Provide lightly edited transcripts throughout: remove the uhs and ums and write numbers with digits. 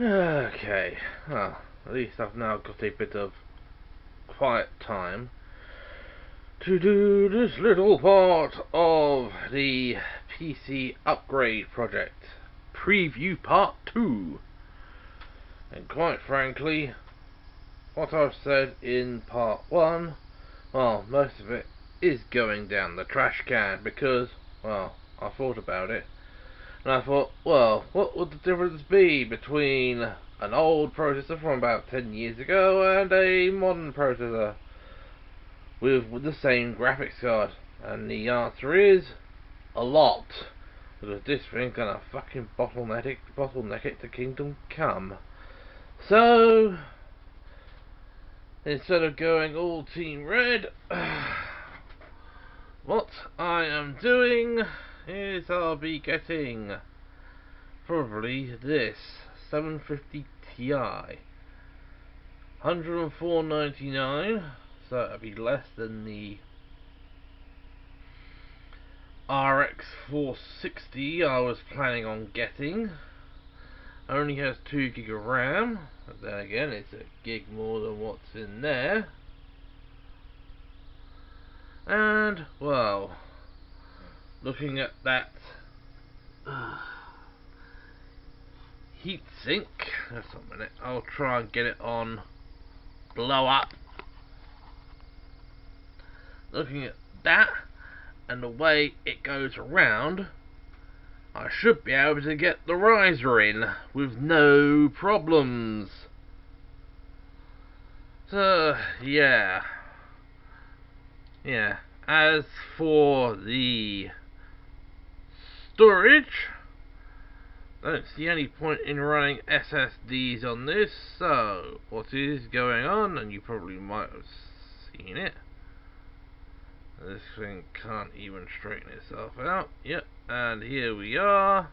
Okay, well, at least I've now got a bit of quiet time to do this little part of the PC upgrade project. Preview part 2. And quite frankly, what I've said in part 1, well, most of it is going down the trash can because, well, I thought about it. And I thought, well, what would the difference be between an old processor from about 10 years ago and a modern processor with the same graphics card? And the answer is a lot. Because this thing's gonna fucking bottleneck it to Kingdom Come. So, instead of going all Team Red, what I am doing is I'll be getting probably this 750 Ti, 104.99, so it'll be less than the RX 460 I was planning on getting. Only has 2 gig of RAM, but then again it's a gig more than what's in there. And well, looking at that heatsink, just a minute, I'll try and get it on blow up. Looking at that and the way it goes around, I should be able to get the riser in with no problems. So yeah, as for the storage, I don't see any point in running SSDs on this. So what is going on, and you probably might have seen it, this thing can't even straighten itself out. Yep, and here we are.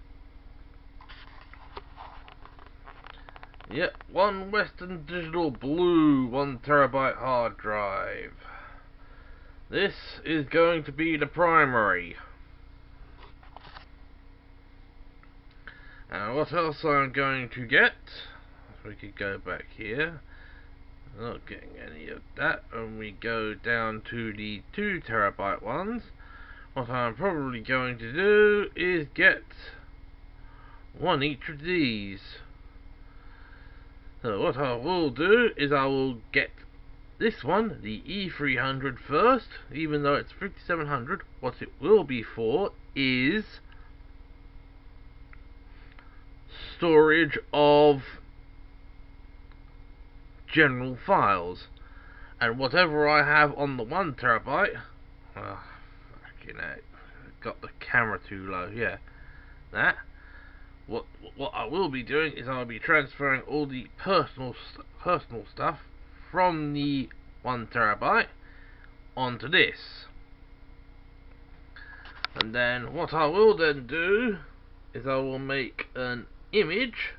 Yep, one Western Digital Blue 1TB hard drive. This is going to be the primary. And what else I'm going to get? If we could go back here. Not getting any of that. And we go down to the 2TB ones. What I'm probably going to do is get one each of these. So what I will do is I will get this one, the E300 first, even though it's 5700. What it will be for is storage of general files, and whatever I have on the 1TB, fucking hell, got the camera too low, yeah, that, what I will be doing is I'll be transferring all the personal stuff from the 1TB onto this. And then what I will then do is I will make an image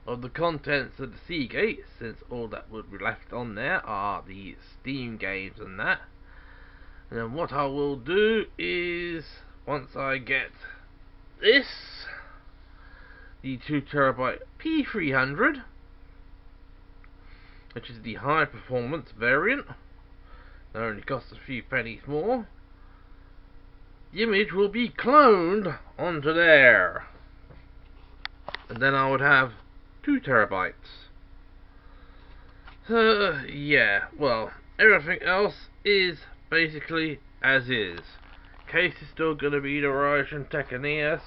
of the contents of the Seagate, since all that would be left on there are the Steam games and that. And then what I will do is, once I get this, the 2TB P300, which is the high performance variant, that only costs a few pennies more, the image will be cloned onto there, and then I would have 2TB. Yeah, well, everything else is basically as is. Case is still going to be the Ryzen Tekken ES.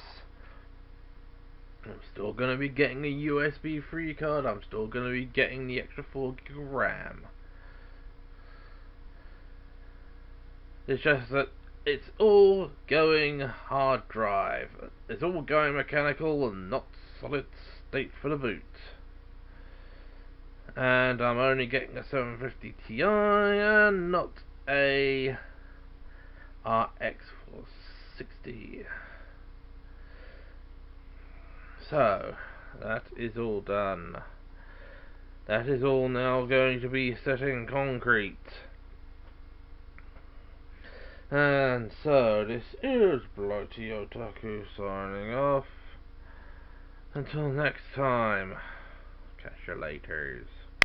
I'm still going to be getting a USB 3 card. I'm still going to be getting the extra 4 gig of RAM. It's just that it's all going hard drive. It's all going mechanical and not solid state for the boot. And I'm only getting a 750 Ti and not a RX 460. So, that is all done. That is all now going to be set in concrete. And so, this is Bloaty Otaku signing off. Until next time, Catch you laters.